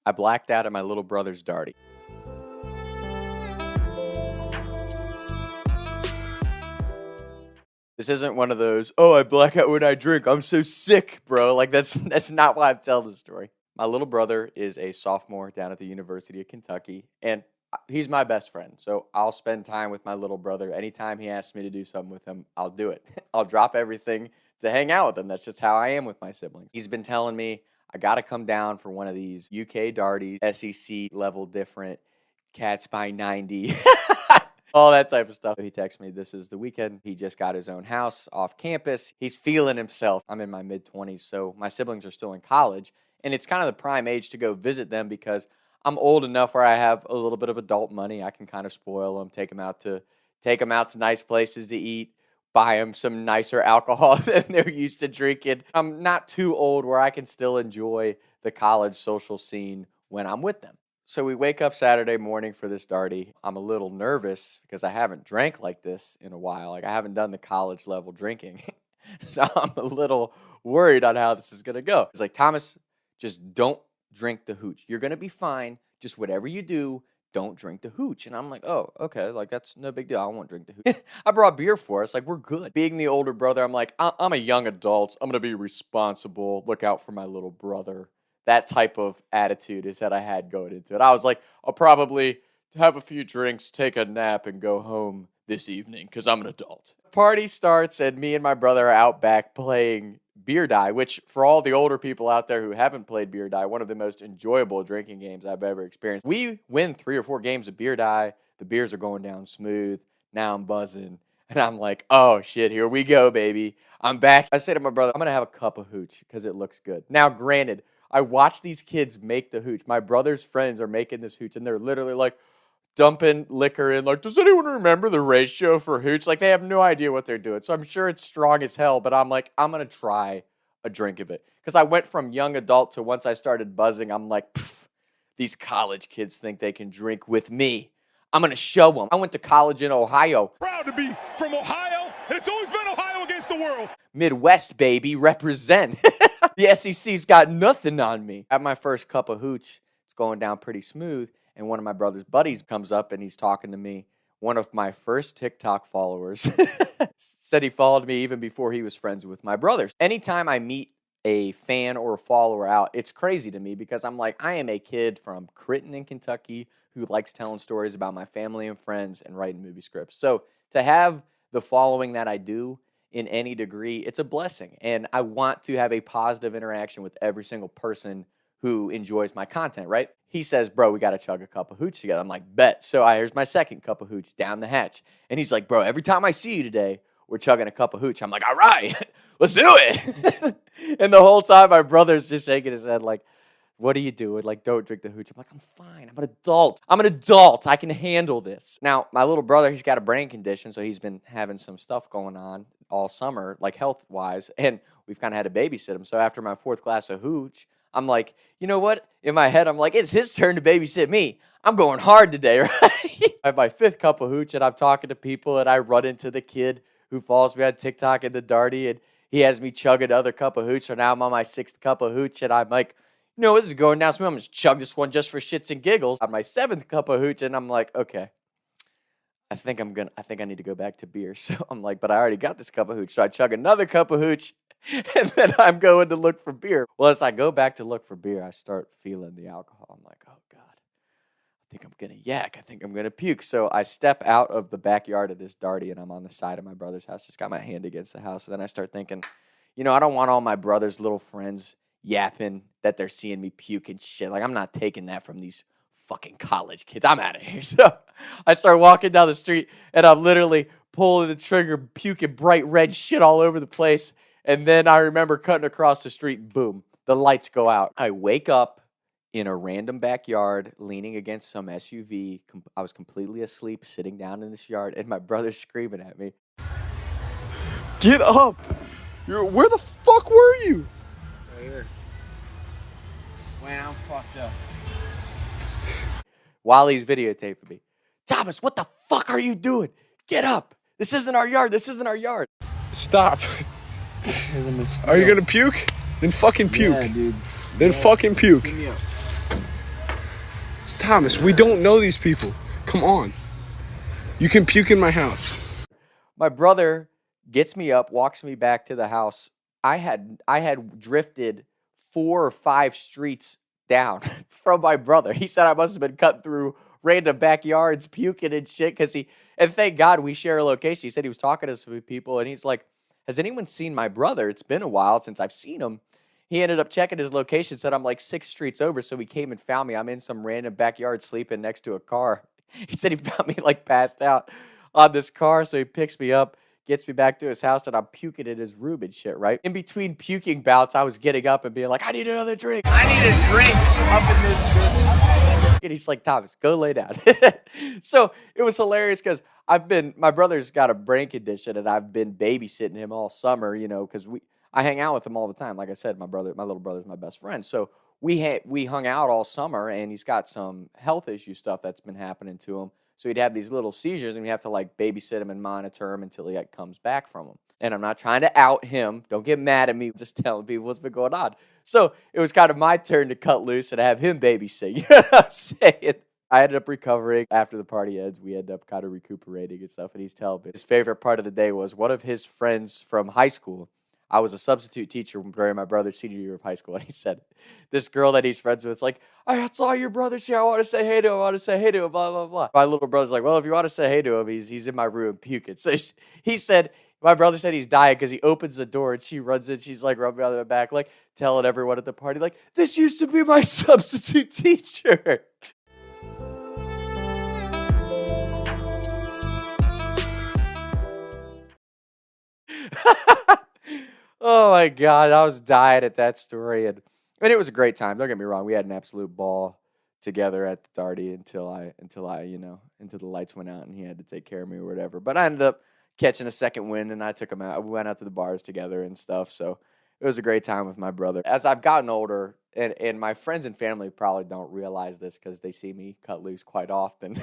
I blacked out at my little brother's Darty. This isn't one of those, oh, I black out when I drink. I'm so sick, bro. Like, that's not why I'm telling the story. My little brother is a sophomore down at the University of Kentucky, and he's my best friend. So I'll spend time with my little brother. Anytime he asks me to do something with him, I'll do it. I'll drop everything to hang out with him. That's just how I am with my siblings. He's been telling me, I got to come down for one of these UK Darties, SEC level different, cats by 90. All that type of stuff. He texts me, this is the weekend. He just got his own house off campus. He's feeling himself. I'm in my mid-20s, so my siblings are still in college. And it's kind of the prime age to go visit them because I'm old enough where I have a little bit of adult money. I can kind of spoil them, take them out to nice places to eat, buy them some nicer alcohol than they're used to drinking. I'm not too old where I can still enjoy the college social scene when I'm with them. So we wake up Saturday morning for this Darty. I'm a little nervous because I haven't drank like this in a while. Like, I haven't done the college level drinking. So I'm a little worried on how this is going to go. It's like, Thomas, just don't drink the hooch. You're going to be fine. Just whatever you do, don't drink the hooch. And I'm like, oh, okay. Like, that's no big deal. I won't drink the hooch. I brought beer for us. Like, we're good. Being the older brother, I'm like, I'm a young adult. I'm going to be responsible. Look out for my little brother. That type of attitude is that I had going into it. I was like, I'll probably have a few drinks, take a nap, and go home this evening because I'm an adult. Party starts, and me and my brother are out back playing beer die, which for all the older people out there who haven't played beer die, one of the most enjoyable drinking games I've ever experienced. We win 3 or 4 games of beer die. The beers are going down smooth. Now I'm buzzing. And I'm like, oh, shit, here we go, baby. I'm back. I say to my brother, I'm going to have a cup of hooch because it looks good. Now, granted, I watch these kids make the hooch. My brother's friends are making this hooch, and they're literally like dumping liquor in. Like, does anyone remember the ratio for hooch? Like, they have no idea what they're doing. So I'm sure it's strong as hell, but I'm like, I'm going to try a drink of it. Because I went from young adult to once I started buzzing, I'm like, these college kids think they can drink with me. I'm going to show them. I went to college in Ohio. Proud to be from Ohio, and it's always been Ohio against the world. Midwest, baby, represent. The SEC's got nothing on me. At my first cup of hooch, it's going down pretty smooth, and one of my brother's buddies comes up and he's talking to me. One of my first TikTok followers said he followed me even before he was friends with my brothers. Anytime I meet a fan or a follower out, it's crazy to me because I'm like, I am a kid from Critton in Kentucky who likes telling stories about my family and friends and writing movie scripts. So to have the following that I do in any degree, it's a blessing. And I want to have a positive interaction with every single person who enjoys my content, right? He says, bro, we got to chug a cup of hooch together. I'm like, bet. So here's my second cup of hooch down the hatch. And he's like, bro, every time I see you today, we're chugging a cup of hooch. I'm like, all right, let's do it. And the whole time, my brother's just shaking his head like, what are you doing? Like, don't drink the hooch. I'm like, I'm fine. I'm an adult. I can handle this. Now, my little brother, he's got a brain condition, so he's been having some stuff going on all summer, like health-wise, and we've kind of had to babysit him. So after my 4th glass of hooch, I'm like, you know what? In my head, I'm like, it's his turn to babysit me. I'm going hard today, right? I have my 5th cup of hooch, and I'm talking to people, and I run into the kid who follows me on TikTok in the Darty, and he has me chug another cup of hooch, so now I'm on my 6th cup of hooch, and I'm like, you know, this is going down smooth. I'm just chug this one just for shits and giggles. On my 7th cup of hooch, and I'm like, okay, I think I need to go back to beer. So I'm like, but I already got this cup of hooch. So I chug another cup of hooch, and then I'm going to look for beer. Well, as I go back to look for beer, I start feeling the alcohol. I'm like, oh God, I think I'm going to yak. I think I'm going to puke. So I step out of the backyard of this Darty, and I'm on the side of my brother's house, just got my hand against the house. And then I start thinking, you know, I don't want all my brother's little friends yapping that they're seeing me puke and shit. Like, I'm not taking that from these fucking college kids. I'm out of here. So I start walking down the street, and I'm literally pulling the trigger, puking bright red shit all over the place. And then I remember cutting across the street, and boom, the lights go out. I wake up in a random backyard, leaning against some SUV. I was completely asleep, sitting down in this yard, and my brother's screaming at me. Get up! Where the fuck were you? Right here. Man, I'm fucked up. While he's videotaping me. Thomas, what the fuck are you doing? Get up. This isn't our yard. Stop. Are you gonna puke? Then fucking puke. Yeah, dude. Then fucking puke. Thomas, we don't know these people. Come on. You can puke in my house. My brother gets me up, walks me back to the house. I had drifted 4 or 5 streets down from my brother. He said I must have been cutting through random backyards, puking and shit. And thank God we share a location. He said he was talking to some people, and he's like, "Has anyone seen my brother? It's been a while since I've seen him." He ended up checking his location, said I'm like 6 streets over, so he came and found me. I'm in some random backyard sleeping next to a car. He said he found me like passed out on this car, so he picks me up, gets me back to his house, and I'm puking in his room and shit, right? In between puking bouts, I was getting up and being like, I need another drink. I need a drink up in this. And he's like, Thomas, go lay down. So it was hilarious because my brother's got a brain condition, and I've been babysitting him all summer, because I hang out with him all the time. Like I said, my little brother's my best friend. So we hung out all summer, and he's got some health issue stuff that's been happening to him. So he'd have these little seizures, and we have to like babysit him and monitor him until he comes back from them. And I'm not trying to out him. Don't get mad at me. I'm just telling people what's been going on. So it was kind of my turn to cut loose and have him babysit. You know what I'm saying? I ended up recovering. After the party ends, we end up kind of recuperating and stuff. And he's telling me his favorite part of the day was one of his friends from high school. I was a substitute teacher during my brother's senior year of high school, and he said, this girl that he's friends with is like, I saw your brother's here. I want to say hey to him, blah, blah, blah. My little brother's like, well, if you want to say hey to him, he's in my room puking. So he said, my brother said he's dying because he opens the door, and she runs in. She's like rubbing on my back, like telling everyone at the party, like, this used to be my substitute teacher. Oh my God, I was dying at that story, and it was a great time. Don't get me wrong, we had an absolute ball together at the Darty until until the lights went out and he had to take care of me or whatever. But I ended up catching a second wind, and I took him out. We went out to the bars together and stuff. So it was a great time with my brother. As I've gotten older, and my friends and family probably don't realize this because they see me cut loose quite often.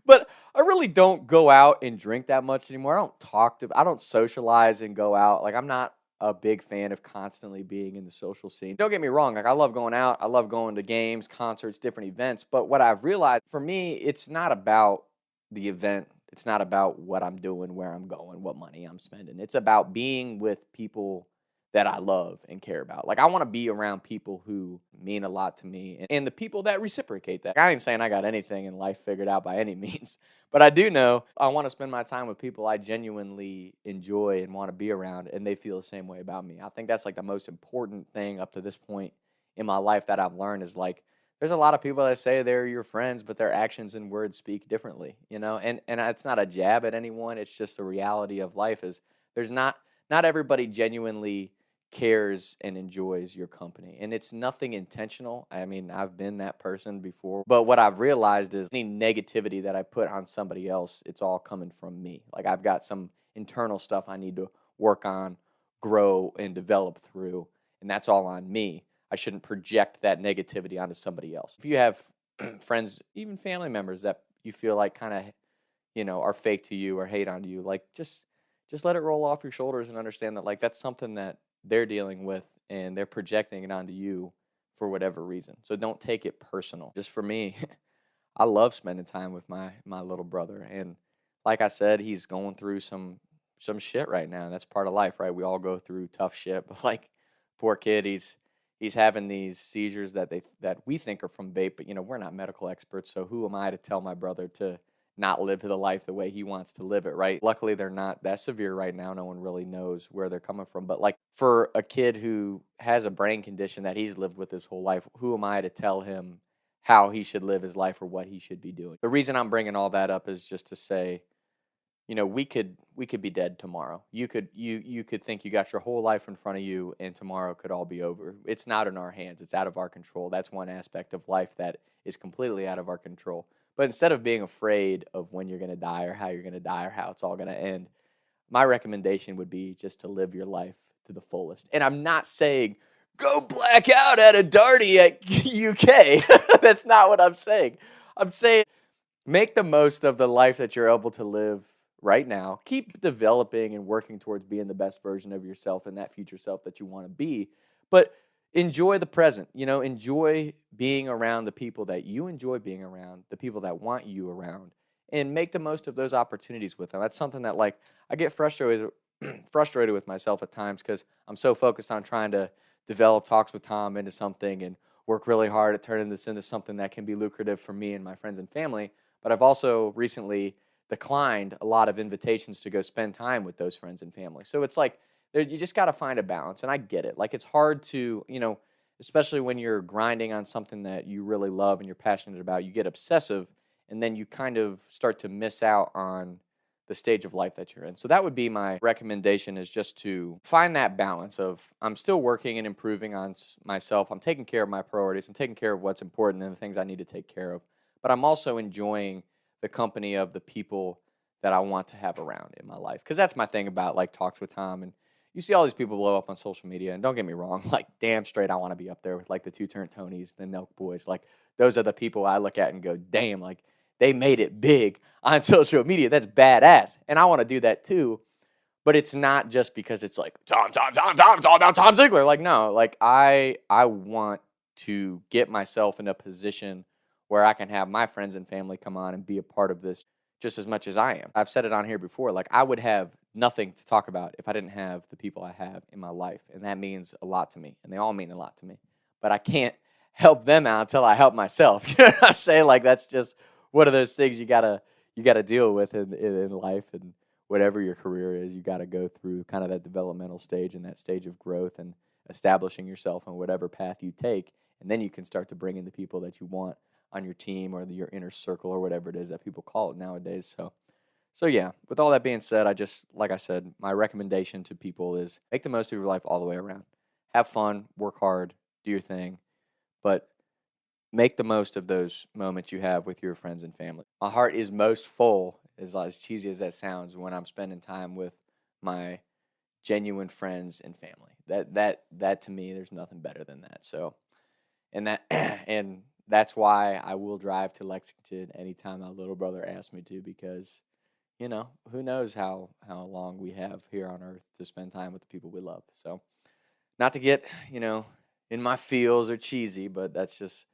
But I really don't go out and drink that much anymore. I don't socialize and go out. Like, I'm not a big fan of constantly being in the social scene. Don't get me wrong. Like, I love going out. I love going to games, concerts, different events. But what I've realized, for me, it's not about the event. It's not about what I'm doing, where I'm going, what money I'm spending. It's about being with people that I love and care about. Like, I want to be around people who mean a lot to me and the people that reciprocate that. I ain't saying I got anything in life figured out by any means, but I do know I want to spend my time with people I genuinely enjoy and want to be around, and they feel the same way about me. I think that's like the most important thing up to this point in my life that I've learned is like, there's a lot of people that say they're your friends, but their actions and words speak differently, and it's not a jab at anyone. It's just the reality of life is there's not everybody genuinely cares and enjoys your company. And it's nothing intentional. I mean, I've been that person before. But what I've realized is any negativity that I put on somebody else, it's all coming from me. Like, I've got some internal stuff I need to work on, grow, and develop through. And that's all on me. I shouldn't project that negativity onto somebody else. If you have friends, even family members that you feel like kind of, are fake to you or hate on you, like just let it roll off your shoulders and understand that like that's something that they're dealing with and they're projecting it onto you for whatever reason. So don't take it personal. Just for me, I love spending time with my little brother. And like I said, he's going through some shit right now. That's part of life, right? We all go through tough shit. But like, poor kid, he's having these seizures that we think are from vape, but we're not medical experts. So who am I to tell my brother to not live the life the way he wants to live it, right? Luckily, they're not that severe right now. No one really knows where they're coming from. But like for a kid who has a brain condition that he's lived with his whole life, who am I to tell him how he should live his life or what he should be doing? The reason I'm bringing all that up is just to say, we could be dead tomorrow. You could think you got your whole life in front of you and tomorrow could all be over. It's not in our hands. It's out of our control. That's one aspect of life that is completely out of our control. But instead of being afraid of when you're going to die or how you're going to die or how it's all going to end, my recommendation would be just to live your life to the fullest. And I'm not saying go black out at a Darty at UK. That's not what I'm saying. I'm saying make the most of the life that you're able to live right now. Keep developing and working towards being the best version of yourself and that future self that you want to be. But enjoy the present, enjoy being around the people that you enjoy being around, the people that want you around, and make the most of those opportunities with them. That's something that, like, I get frustrated with myself at times because I'm so focused on trying to develop Talks with Tom into something and work really hard at turning this into something that can be lucrative for me and my friends and family. But I've also recently declined a lot of invitations to go spend time with those friends and family. So it's like you just got to find a balance. And I get it. Like, it's hard to, especially when you're grinding on something that you really love and you're passionate about, you get obsessive and then you kind of start to miss out on the stage of life that you're in. So that would be my recommendation, is just to find that balance of, I'm still working and improving on myself. I'm taking care of my priorities. I'm taking care of what's important and the things I need to take care of. But I'm also enjoying the company of the people that I want to have around in my life. Because that's my thing about, like, Talks with Tom. And you see all these people blow up on social media. And don't get me wrong, like, damn straight, I want to be up there with, like, the Two Turnt Tonys, the Nelk Boys. Like, those are the people I look at and go, damn, like, they made it big on social media. That's badass. And I want to do that too. But it's not just because it's like, Tom, it's all about Tom Ziegler. Like, no, like, I want to get myself in a position where I can have my friends and family come on and be a part of this just as much as I am. I've said it on here before. Like, I would have nothing to talk about if I didn't have the people I have in my life. And that means a lot to me. And they all mean a lot to me. But I can't help them out until I help myself. You know what I'm saying? Like, that's just one of those things you gotta deal with in life, and whatever your career is, you gotta go through kind of that developmental stage and that stage of growth and establishing yourself on whatever path you take, and then you can start to bring in the people that you want on your team or your inner circle or whatever it is that people call it nowadays. So yeah, with all that being said, like I said, my recommendation to people is make the most of your life all the way around. Have fun, work hard, do your thing, but make the most of those moments you have with your friends and family. My heart is most full, as cheesy as that sounds, when I'm spending time with my genuine friends and family. That to me, there's nothing better than that. So, and that's why I will drive to Lexington anytime my little brother asks me to, because, who knows how long we have here on earth to spend time with the people we love. So, not to get, in my feels or cheesy, but that's just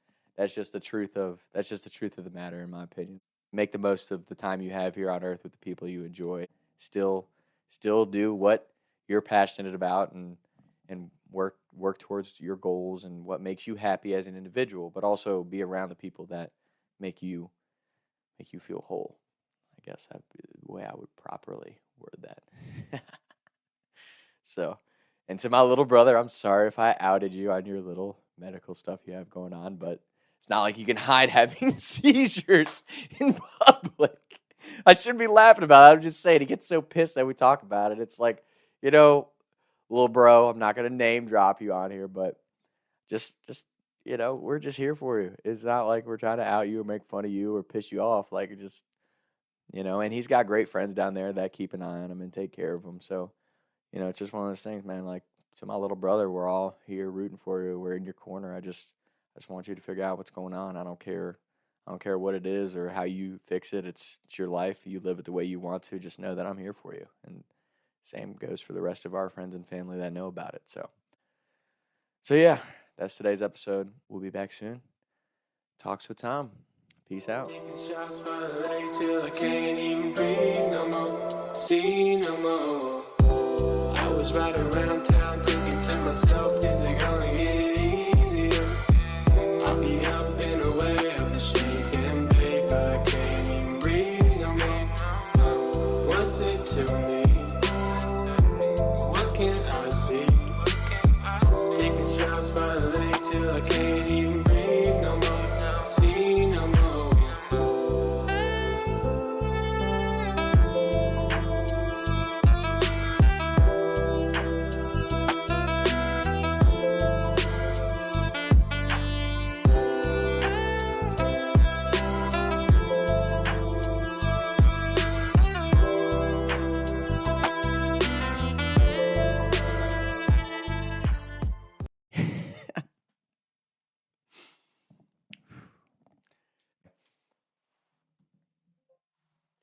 the truth of the matter, in my opinion. Make the most of the time you have here on earth with the people you enjoy. Still do what you're passionate about, and work towards your goals and what makes you happy as an individual, but also be around the people that make you feel whole. I guess that'd be the way I would properly word that. So, and to my little brother, I'm sorry if I outed you on your little medical stuff you have going on, but it's not like you can hide having seizures in public. I shouldn't be laughing about it. I'm just saying, he gets so pissed that we talk about it. It's like, little bro, I'm not going to name drop you on here, but just we're just here for you. It's not like we're trying to out you or make fun of you or piss you off. Like, just, and he's got great friends down there that keep an eye on him and take care of him. So, it's just one of those things, man. Like, to my little brother, we're all here rooting for you. We're in your corner. I just want you to figure out what's going on. I don't care what it is or how you fix it. It's your life. You live it the way you want to. Just know that I'm here for you. And same goes for the rest of our friends and family that know about it. So yeah, that's today's episode. We'll be back soon. Talks with Tom. Peace out. Taking shots by the lake till I can't even breathe no more. See no more. I was riding around town thinking to myself, is it gonna get easier? I'll be up and away of the shake and bake, but I can't even breathe no more. What's it to me? What can I see? Taking shots by the lake till I can't even breathe no more. See no more.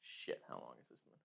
Shit, how long is this one?